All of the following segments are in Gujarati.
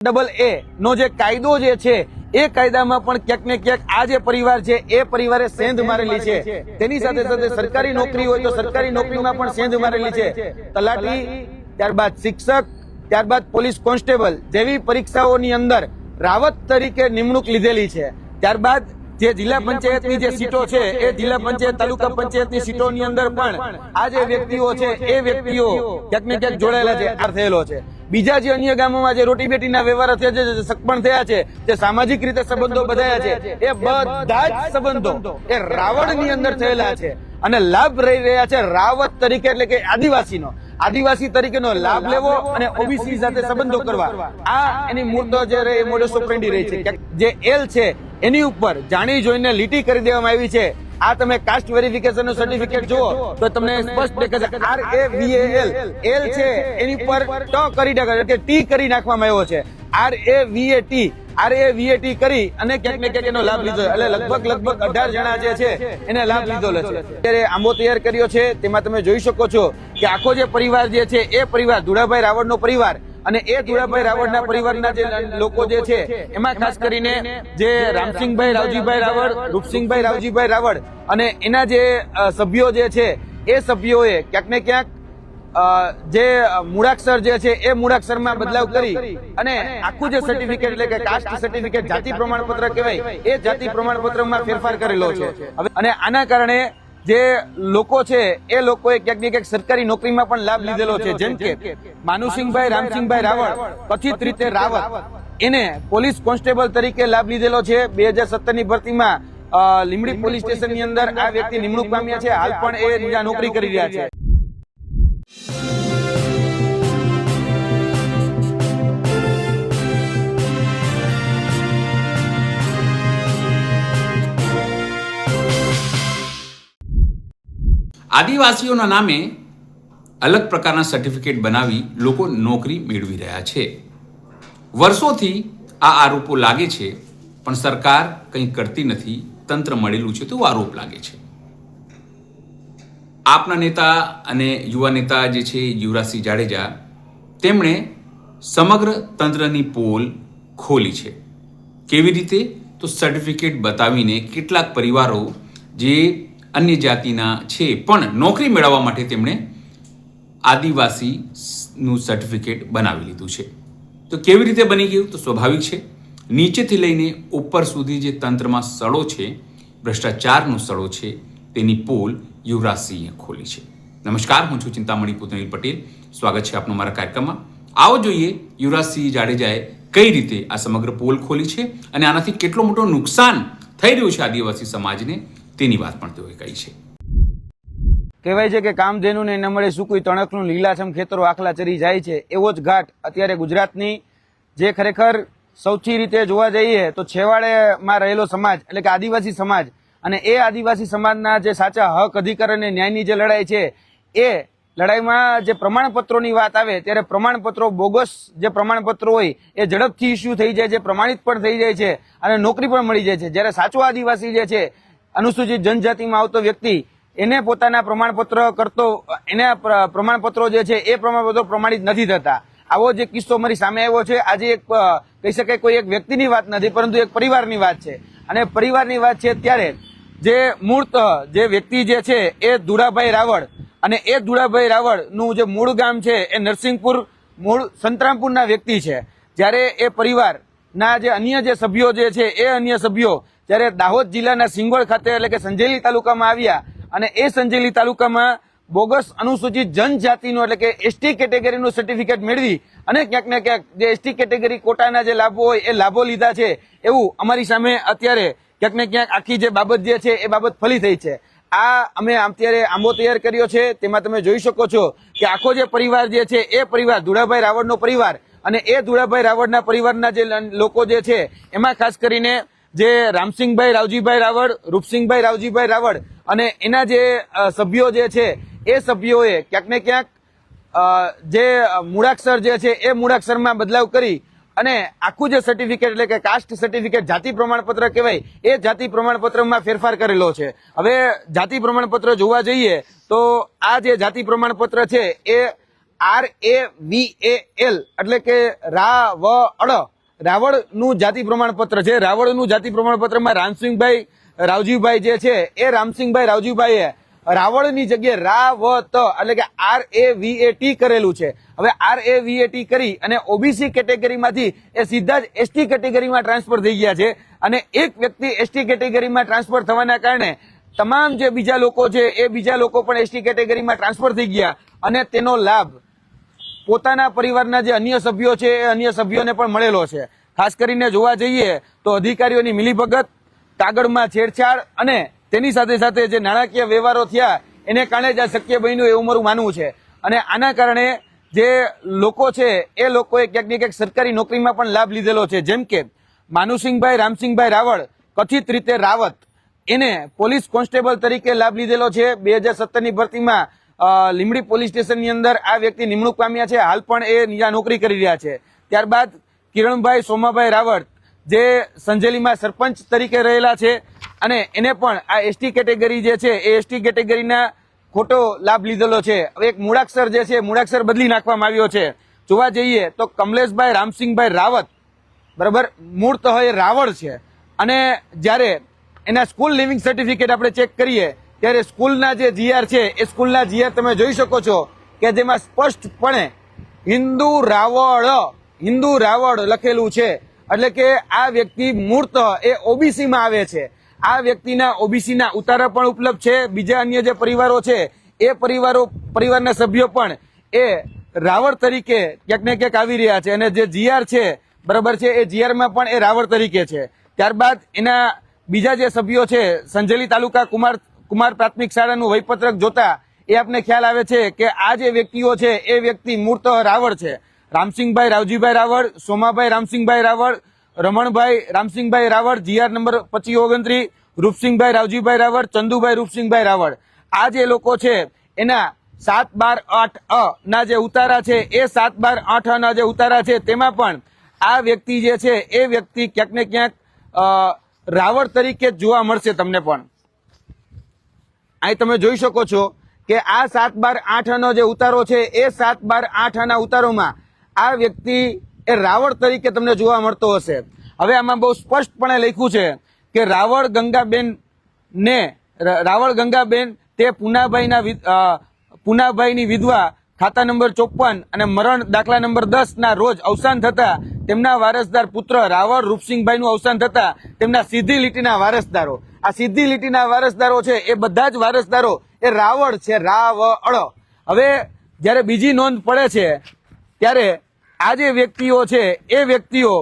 AA નો જે કાયદો જે છે એ કાયદામાં પણ ક્યાંક ને ક્યાંક આ જે પરિવાર છે એ પરિવારે સેંધ મારેલી છે। તેની સાથે સાથે સરકારી નોકરી હોય તો સરકારી નોકરીમાં પણ સેંધ મારેલી છે। તલાટી, ત્યારબાદ શિક્ષક, ત્યારબાદ પોલીસ કોન્સ્ટેબલ જેવી પરીક્ષાઓની અંદર રાવત તરીકે નિમણૂક લીધેલી છે। ત્યારબાદ જે જિલ્લા પંચાયતની જે સીટો છે એ જિલ્લા પંચાયત તાલુકા પંચાયતની સીટોની અંદર પણ આ જે વ્યક્તિઓ છે એ વ્યક્તિઓ ક્યાંક ને ક્યાંક જોડાયેલા છે, આ થયેલો છે। બીજા જે અન્ય ગામોમાં જે રોટી બેટીના વ્યવહાર થયા છે, જે સગપણ થયા છે, જે સામાજિક રીતે સંબંધો બધાયા છે, એ બધા જ સંબંધો એ રાવણની અંદર થયેલા છે અને લાભ રહી રહ્યા છે રાવત તરીકે, એટલે કે આદિવાસી તરીકેનો લાભ લેવો અને ઓબીસી સાથે સંબંધો કરવા। આ એની મૂળ જે રહે મોડસ ઓપરેન્ડી રહી છે। જે એલ છે એની ઉપર જાણી જોઈને લીટી કરી દેવામાં આવી છે। આ તમે કાસ્ટ વેરિફિકેશન નું સર્ટિફિકેટ જુઓ તો તમને સ્પષ્ટ દેખાશે RAVAL એલ છે એની પર ટી કરી નાખવામાં આવ્યો છે। RAVAT કરી અને ક્યાંક ને ક્યાંક એનો લાભ લીધો, એટલે લગભગ 18 જણા જે છે એને લાભ લીધેલો છે। અત્યારે આંબો તૈયાર કર્યો છે, તેમાં તમે જોઈ શકો છો કે આખો જે પરિવાર જે છે એ પરિવાર ધુળાભાઈ રાવળનો પરિવાર અને એ ધુળાભાઈ રાવળના પરિવારના જે લોકો જે છે એમાં ખાસ કરીને જે રામસિંહભાઈ રાવજીભાઈ રાવળ, રૂપસિંહભાઈ રાવજીભાઈ રાવળ અને એના જે સભ્યો જે છે એ સભ્યોએ ક્યાંક ને ક્યાંક જે મૂળાક્ષર જે છે એ મૂળાક્ષરમાં બદલાવ કરી અને આખું જે સર્ટિફિકેટ એટલે કે કાસ્ટ સર્ટિફિકેટ જાતિ પ્રમાણપત્ર કહેવાય એ જાતિ પ્રમાણપત્રમાં ફેરફાર કરેલો છે। અને આના કારણે જે લોકો છે એ લોકોએ ક્યાંક ને ક્યાંક સરકારી નોકરીમાં પણ લાભ લીધેલો છે। જેમ કે માનુસિંહભાઈ રામસિંહભાઈ રાવળ કથિત રીતે રાવત, એને પોલીસ કોન્સ્ટેબલ તરીકે લાભ લીધેલો છે। 2017 ની ભરતીમાં લીમડી પોલીસ સ્ટેશનની અંદર આ વ્યક્તિ નિમણૂક પામ્યા છે, હાલ પણ એ ત્યાં નોકરી કરી રહ્યા છે। આદિવાસીઓના નામે અલગ પ્રકારના સર્ટિફિકેટ બનાવી લોકો નોકરી મેળવી રહ્યા છે। વર્ષોથી આ આરોપો લાગે છે, પણ સરકાર કંઈ કરતી નથી, તંત્ર મળેલું છે તેવો આરોપ લાગે છે। આપના નેતા અને યુવા નેતા જે છે યુવરાજસિંહ જાડેજા, તેમણે સમગ્ર તંત્રની પોલ ખોલી છે। કેવી રીતે? તો સર્ટિફિકેટ બતાવીને કેટલાક પરિવારો જે અન્ય જાતિના છે પણ નોકરી મેળવવા માટે તેમણે આદિવાસીનું સર્ટિફિકેટ બનાવી લીધું છે। તો કેવી રીતે બની ગયું? તો સ્વાભાવિક છે, નીચેથી લઈને ઉપર સુધી જે તંત્રમાં સડો છે, ભ્રષ્ટાચારનો સડો છે, તેની પોલ યુવરાજસિંહે ખોલી છે। નમસ્કાર, હું છું ચિંતામણી પુતનીલ પટેલ, સ્વાગત છે આપનું મારા કાર્યક્રમમાં। આવો જોઈએ યુવરાજસિંહ જાડેજાએ કઈ રીતે આ સમગ્ર પોલ ખોલી છે અને આનાથી કેટલો મોટો નુકસાન થઈ રહ્યું છે આદિવાસી સમાજને, તેની વાત પણ તેઓએ કહી છે। કહેવાય છે કે કામધેનુને ન મળે સૂકું તણખનું લીલાછમ ખેતરો આખલા ચરી જાય છે, એવો જ ઘાટ અત્યારે ગુજરાતની જે ખરેખર સૌથી રીતે જોવા જઈએ તો છેવાડેમાં રહેલો સમાજ એટલે કે આદિવાસી સમાજ અને એ આદિવાસી સમાજના જે સાચા હક, અધિકાર અને ન્યાયની જે લડાઈ છે એ લડાઈમાં જે પ્રમાણપત્રોની વાત આવે ત્યારે પ્રમાણપત્રો, બોગસ જે પ્રમાણપત્રો હોય એ ઝડપથી ઇસ્યુ થઈ જાય છે, પ્રમાણિત પણ થઈ જાય છે અને નોકરી પણ મળી જાય છે। જ્યારે સાચો આદિવાસી જે છે, અનુસૂચિત જનજાતિમાં આવતો વ્યક્તિ, એને પોતાના પ્રમાણપત્ર કરતો એના પ્રમાણપત્રો જે છે એ પ્રમાણપત્રો પ્રમાણિત નથી થતા। આવો જે કિસ્સો મારી સામે આવ્યો છે। આજે એક કહી શકાય કોઈ એક વ્યક્તિની વાત નથી, પરંતુ એક પરિવારની વાત છે અને પરિવારની વાત છે ત્યારે જે મૂળ જે વ્યક્તિ જે છે એ ધુળાભાઈ રાવળ અને એ ધુળાભાઈ રાવળનું જે મૂળ ગામ છે એ નરસિંહપુર, મૂળ સંતરામપુરના વ્યક્તિ છે। જ્યારે એ પરિવારના જે અન્ય જે સભ્યો જે છે એ અન્ય સભ્યો જ્યારે દાહોદ જિલ્લાના સિંગોડ ખાતે એટલે કે સંજેલી તાલુકામાં આવ્યા અને એ સંજેલી તાલુકામાં બોગસ અનુસૂચિત જનજાતિનું એટલે કે એસટી કેટેગરીનું સર્ટિફિકેટ મેળવી અને ક્યાંક ને ક્યાંક જે એસટી કેટેગરી કોટાના જે લાભો હોય એ લાભો લીધા છે, એવું અમારી સામે અત્યારે ક્યાંક ને ક્યાંક આખી જે બાબત જે છે એ બાબત ફલી થઈ છે। આ અમે અત્યારે આંબો તૈયાર કર્યો છે, તેમાં તમે જોઈ શકો છો કે આખો જે પરિવાર જે છે એ પરિવાર ધુળાભાઈ રાવળનો પરિવાર અને એ ધુળાભાઈ રાવળના પરિવારના જે લોકો જે છે એમાં ખાસ કરીને જે રામસિંહભાઈ રાવજીભાઈ રાવળ, રૂપસિંહભાઈ રાવજીભાઈ રાવળ અને એના જે સભ્યો જે છે એ સભ્યોએ ક્યાંક ને ક્યાંક જે મૂળાક્ષર જે છે એ મૂળાક્ષરમાં બદલાવ કરી અને આખું જે સર્ટિફિકેટ એટલે કે કાસ્ટ સર્ટિફિકેટ જાતિ પ્રમાણપત્ર કહેવાય એ જાતિ પ્રમાણપત્રમાં ફેરફાર કરેલો છે। હવે જાતિ પ્રમાણપત્ર જોવા જઈએ તો આ જે જાતિ પ્રમાણપત્ર છે એ RAVAL એટલે કે રાવળનું જાતિ પ્રમાણપત્ર છે. રાવળનું જાતિ પ્રમાણપત્રમાં રામસિંહભાઈ રાવજીભાઈ જે છે એ રામસિંહભાઈ રાવજીભાઈએ રાવળની જગ્યાએ રાવત એટલે કે RAVAT કરેલું છે. હવે RAVAT કરી અને ઓબીસી કેટેગરીમાંથી એ સીધા જ એસટી કેટેગરીમાં ટ્રાન્સફર થઈ ગયા છે અને એક વ્યક્તિ એસટી કેટેગરીમાં ટ્રાન્સફર થવાના કારણે તમામ જે બીજા લોકો છે એ બીજા લોકો પણ એસટી કેટેગરીમાં ટ્રાન્સફર થઈ ગયા અને તેનો લાભ પોતાના પરિવારના જે અન્ય સભ્યો છે એ અન્ય સભ્યોને પણ મળેલો છે. ખાસ કરીને જોવા જઈએ તો અધિકારીઓની મિલીભગત, કાગળમાં છેડછાડ અને તેની સાથે સાથે જે નાણાકીય વ્યવહારો થયા એને કારણે જ આ શક્ય બન્યું એવું મારું માનવું છે. અને આના કારણે જે લોકો છે એ લોકોએ ક્યાંક ને ક્યાંક સરકારી નોકરીમાં પણ લાભ લીધેલો છે. જેમ કે માનુસિંહભાઈ રામસિંહભાઈ રાવળ કથિત રીતે રાવત એને પોલીસ કોન્સ્ટેબલ તરીકે લાભ લીધેલો છે. 2017ની ભરતીમાં લીંબડી પોલીસ સ્ટેશનની અંદર આ વ્યક્તિ નિમણૂક પામ્યા છે. હાલ પણ એ ત્યાં નોકરી કરી રહ્યા છે. ત્યારબાદ કિરણભાઈ સોમાભાઈ રાવળ જે સંજેલીમાં સરપંચ તરીકે રહેલા છે અને એને પણ આ એસટી કેટેગરી જે છે એ એસટી કેટેગરીના ખોટો લાભ લીધેલો છે. હવે એક મૂળાક્ષર જે છે મૂળાક્ષર બદલી નાખવામાં આવ્યો છે. જોવા જઈએ તો કમલેશભાઈ રામસિંહભાઈ રાવત બરાબર મૂળ તો એ રાવળ છે અને જ્યારે એના સ્કૂલ લિવિંગ સર્ટિફિકેટ આપણે ચેક કરીએ ત્યારે સ્કૂલના જે જીઆર છે એ સ્કૂલના જીઆર તમે જોઈ શકો છો કે જેમાં સ્પષ્ટપણે હિન્દુ રાવળ લખેલું છે. એટલે કે આ વ્યક્તિ મૂર્ત એ ઓબીસીમાં આવે છે. આ વ્યક્તિના ઓબીસીના ઉતારા પણ ઉપલબ્ધ છે. બીજા અન્ય જે પરિવારો છે એ પરિવારના સભ્યો પણ એ રાવળ તરીકે ક્યાંક ને ક્યાંક આવી રહ્યા છે અને જે જીઆર છે બરાબર છે એ જીઆરમાં પણ એ રાવળ તરીકે છે. ત્યારબાદ એના બીજા જે સભ્યો છે સંજેલી તાલુકા કુમાર પ્રાથમિક શાળાનું વહીપત્રક જોતા એ આપને ખ્યાલ આવે છે કે આ જે વ્યક્તિઓ છે એ વ્યક્તિ મૂર્ત રાવળ છે. Ramsinhbhai Ravjibhai Raval, Somabhai Ramsinhbhai Raval, Ramanbhai Ramsinhbhai Raval, GR number 2529, Rupsinhbhai Ravjibhai Raval, Chandubhai Rupsinhbhai Raval. આ જે લોકો છે એના 7/12/8 ના જે ઉતારા છે એ 7/12/8 ના જે ઉતારા છે તેમાં પણ આ વ્યક્તિ જે છે એ વ્યક્તિ ક્યાંક ને ક્યાંક રાવળ તરીકે જ જોવા મળશે તમને. પણ અહીં તમે જોઈ શકો છો કે આ 7/12/8 નો જે ઉતારો છે એ 7/12/8 ના ઉતારોમાં આ વ્યક્તિ એ રાવળ તરીકે તમને જોવા મળતો હશે. હવે આમાં બહુ સ્પષ્ટપણે લખ્યું છે કે રાવળ ગંગાબેન તે પુનાભાઈની વિધવા ખાતા નંબર 54 અને મરણ દાખલા નંબર 10 ના રોજ અવસાન થતા તેમના વારસદાર પુત્ર રાવળ રૂપસિંહભાઈનું અવસાન થતા તેમના સીધી લીટીના વારસદારો. આ સીધી લીટીના વારસદારો છે એ બધા જ વારસદારો એ રાવળ છે, રાવળ. હવે જ્યારે બીજી નોંધ પડે છે ત્યારે આ જે વ્યક્તિઓ છે એ વ્યક્તિઓ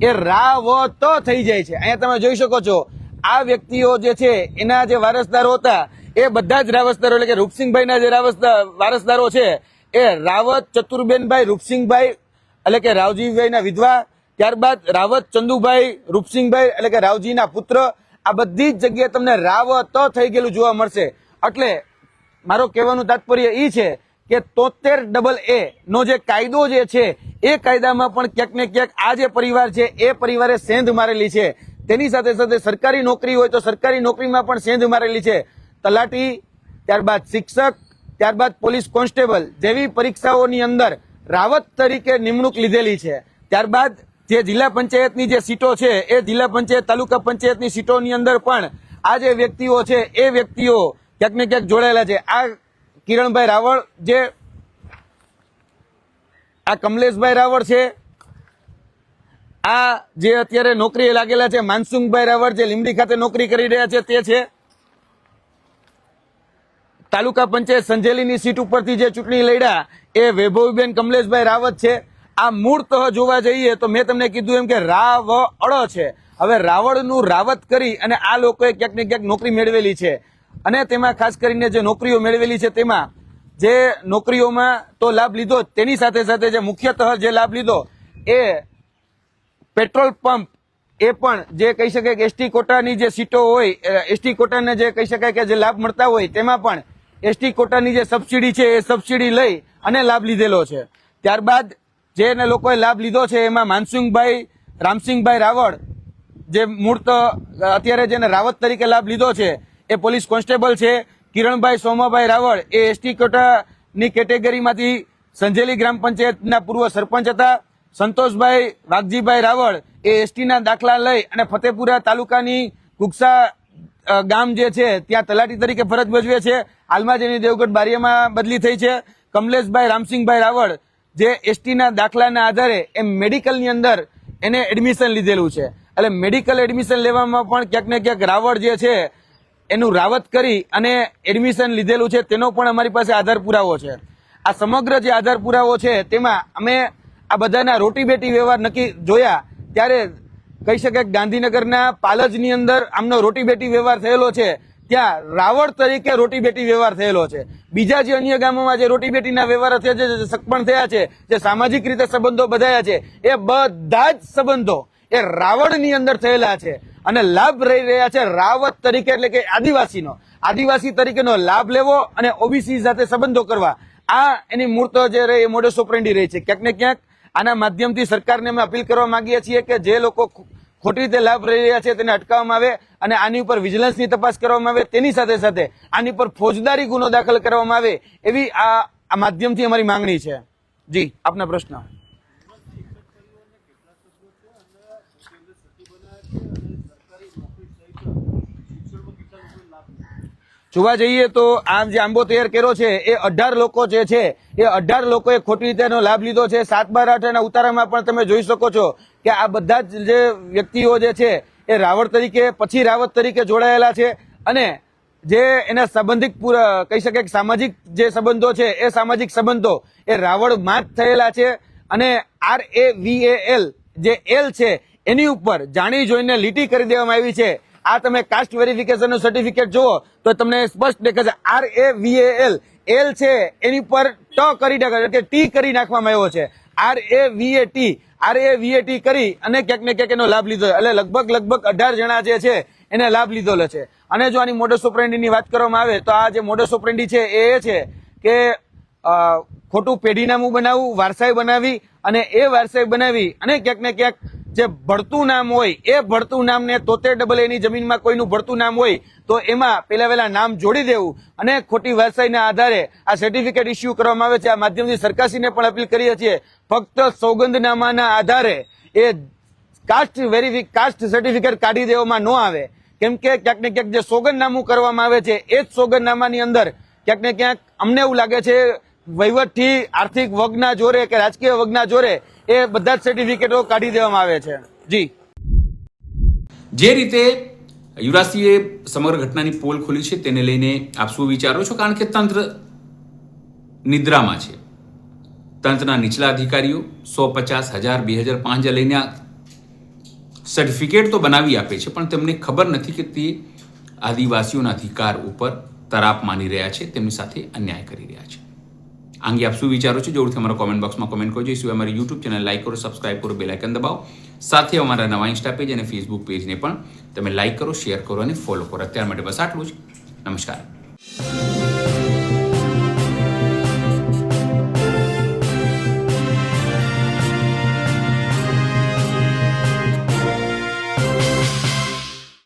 એ રાવત થઈ જાય છે. અહીંયા તમે જોઈ શકો છો આ વ્યક્તિઓ જે છે એના જે વારસદારો હતા એ બધા જ વારસદારો એટલે કે રૂપસિંહભાઈના જે વારસદારો છે એ રાવત ચતુરબેનભાઈ રૂપસિંહભાઈ એટલે કે રાવજીભાઈના વિધવા, ત્યારબાદ રાવત ચંદુભાઈ રૂપસિંહભાઈ એટલે કે રાવજીના પુત્ર. આ બધી જ જગ્યાએ તમને રાવત થઈ ગયેલું જોવા મળશે. એટલે મારો કહેવાનું તાત્પર્ય એ છે કે 73AA નો જે કાયદો જે છે એ કાયદામાં પણ ક્યાંક ને ક્યાંક આ જે પરિવાર છે એ પરિવારે સેંધ મારેલી છે. તેની સાથે સાથે સરકારી નોકરી હોય તો સરકારી નોકરીમાં પણ સેંધ મારેલી છે. તલાટી, ત્યારબાદ શિક્ષક, ત્યારબાદ પોલીસ કોન્સ્ટેબલ જેવી પરીક્ષાઓની અંદર રાવત તરીકે નિમણૂક લીધેલી છે. ત્યારબાદ જે જિલ્લા પંચાયતની જે સીટો છે એ જિલ્લા પંચાયત તાલુકા પંચાયતની સીટોની અંદર પણ આ જે વ્યક્તિઓ છે એ વ્યક્તિઓ ક્યાંક ને ક્યાંક જોડાયેલા છે. આ કિરણભાઈ રાવળ જે આ કમલેશભાઈ રાવળ છે, આ જે અત્યારે નોકરીએ લાગેલા છે માનસુખભાઈ રાવળ જે લીંબડી ખાતે નોકરી કરી રહ્યા છે તે છે. તાલુકા પંચાયત સંજેલીની સીટ ઉપરથી જે ચૂંટણી લડ્યા એ વૈભવીબેન કમલેશભાઈ રાવત છે. આ મૂળ તો જોવા જઈએ તો મેં તમને કીધું એમ કે રાવળ છે. હવે રાવળનું રાવત કરી અને આ લોકોએ ક્યાંક ને ક્યાંક નોકરી મેળવેલી છે અને તેમાં ખાસ કરીને જે નોકરીઓ મેળવેલી છે તેમાં જે નોકરીઓમાં તો લાભ લીધો તેની સાથે સાથે જે મુખ્યતઃ જે લાભ લીધો એ પેટ્રોલ પંપ એ પણ જે કહી શકાય કે એસટી કોટાની જે સીટો હોય એસટી કોટાને જે કહી શકાય કે જે લાભ મળતા હોય તેમાં પણ એસટી કોટાની જે સબસિડી છે એ સબસિડી લઈ અને લાભ લીધેલો છે. ત્યારબાદ જેને લોકોએ લાભ લીધો છે એમાં માનસિંહભાઈ રામસિંહભાઈ રાવળ જે મૂળ અત્યારે જેને રાવત તરીકે લાભ લીધો છે એ પોલીસ કોન્સ્ટેબલ છે. કિરણભાઈ સોમાભાઈ રાવળ એ એસટી કોટાની કેટેગરીમાંથી સંજેલી ગ્રામ પંચાયતના પૂર્વ સરપંચ હતા. સંતોષભાઈ વાઘજીભાઈ રાવળ એ એસટીના દાખલા લઈ અને ફતેપુરા તાલુકાની કુકસા ગામ જે છે ત્યાં તલાટી તરીકે ફરજ ભજવે છે. હાલમાં જેની દેવગઢ બારિયામાં બદલી થઈ છે. કમલેશભાઈ રામસિંહભાઈ રાવળ જે એસટીના દાખલાના આધારે એ મેડિકલની અંદર એને એડમિશન લીધેલું છે. એટલે મેડિકલ એડમિશન લેવામાં પણ ક્યાંક ને ક્યાંક રાવળ જે છે એનું રાવત કરી અને એડમિશન લીધેલું છે તેનો પણ અમારી પાસે આધાર પુરાવો છે. આ સમગ્ર જે આધાર પુરાવો છે તેમાં અમે આ બધાના રોટી બેટી વ્યવહાર નક્કી જોયા ત્યારે કહી શકાય કે ગાંધીનગરના પાલજની અંદર આમનો રોટી બેટી વ્યવહાર થયેલો છે. ત્યાં રાવળ તરીકે રોટી બેટી વ્યવહાર થયેલો છે. બીજા જે અન્ય ગામોમાં જે રોટી બેટીના વ્યવહાર થયા છે, જે સગપણ થયા છે, જે સામાજિક રીતે સંબંધો બંધાયા છે, એ બધા જ સંબંધો એ રાવળની અંદર થયેલા છે અને લાભ રહી રહ્યા છે રાવત તરીકે, એટલે કે આદિવાસી તરીકેનો લાભ લેવો અને ઓબીસી સાથે સંબંધો કરવા. આ એની મૂર્ત જે રહી એ મોડસ ઓપરેન્ડી રહી છે. ક્યાંક ને ક્યાંક આના માધ્યમથી સરકારને અમે અપીલ કરવા માંગીએ છીએ કે જે લોકો ખોટી રીતે લાભ રહી રહ્યા છે તેને અટકાવવામાં આવે અને આની ઉપર વિજિલન્સની તપાસ કરવામાં આવે. તેની સાથે સાથે આની પર ફોજદારી ગુનો દાખલ કરવામાં આવે એવી આ માધ્યમથી અમારી માંગણી છે. જી, આપના પ્રશ્ન. જોવા જઈએ તો આ જે આંબો તૈયાર કર્યો છે એ 18 લોકો જે છે એ 18 લોકોએ ખોટી રીતે એનો લાભ લીધો છે. 7/8 ના ઉતારામાં પણ તમે જોઈ શકો છો કે આ બધા જ જે વ્યક્તિઓ જે છે એ રાવળ તરીકે પછી રાવત તરીકે જોડાયેલા છે અને જે એના સંબંધિત કહી શકાય કે સામાજિક જે સંબંધો છે એ સામાજિક સંબંધો એ રાવળમાં જ થયેલા છે અને RAVAL જે એલ છે એની ઉપર જાણી જોઈને લીટી કરી દેવામાં આવી છે. આ તમે કાસ્ટ વેરિફિકેશનનું સર્ટિફિકેટ જુઓ તો તમને સ્પષ્ટ દેખાશે RAVAL એલ છે એની પર ટી કરી નાખવામાં આવ્યો છે. RAVAT કરી અને ક્યાંક ને ક્યાંક એનો લાભ લીધો. એટલે લગભગ 18 જણા જે છે એને લાભ લીધેલો છે. અને જો આની મોડસ ઓપરેન્ડીની વાત કરવામાં આવે તો આ જે મોડસ ઓપરેન્ડી છે એ છે કે ખોટું પેઢીનામું બનાવવું, વારસાઈ બનાવી અને એ વારસાઈ બનાવી અને ક્યાંક ને ક્યાંક જે ભળતું નામ હોય એ ભળતું નામને 73AA ની જમીનમાં કોઈનું ભળતું નામ હોય તો એમાં પહેલા નામ જોડી દેવું અને ખોટી વારસાઈના આધારે આ સર્ટિફિકેટ ઇસ્યુ કરવામાં આવે છે. આ માધ્યમથી સરકારશ્રીને પણ અપીલ કરીએ છીએ ફક્ત સોગંદનામાના આધારે એ કાસ્ટ સર્ટિફિકેટ કાઢી દેવામાં ન આવે. કેમ કે ક્યાંક ને ક્યાંક જે સોગંદનામું કરવામાં આવે છે એ જ સોગંદનામાની અંદર ક્યાંક ને ક્યાંક અમને એવું લાગે છે વહીવટથી આર્થિક વગના જોરે કે રાજકીય વગના જોરે એ બધા જ સર્ટિફિકેટો કાઢી દેવામાં આવે છે. જી, જે રીતે યુવરાજસિંહે સમગ્ર ઘટનાની પોલ ખોલી છે તેને લઈને આપ શું વિચારો છો? કારણ કે તંત્ર નિદ્રામાં છે. તંત્રના નીચલા અધિકારીઓ 150, 1000, 2000, 5000 લઈને આ સર્ટિફિકેટ તો બનાવી આપે છે પણ તેમને ખબર નથી કે તે આદિવાસીઓના અધિકાર ઉપર તરાપ માની રહ્યા છે, તેમની સાથે અન્યાય કરી રહ્યા છે. આ અંગે આપ શું વિચારો છો? જરૂરથી અમારા કોમેન્ટ બોક્સમાં કોમેન્ટ કરજો. એ અમારી યુટ્યુબ ચેનલ લાઈક કરો, સબસ્ક્રાઇબ કરો, બેલ આઇકન દબાવો. સાથે અમારા નવા ઇન્સ્ટા પેજ અને ફેસબુક પેજને પણ તમે લાઈક કરો, શેર કરો અને ફોલો કરો. અત્યાર માટે બસ આટલું જ. નમસ્કાર.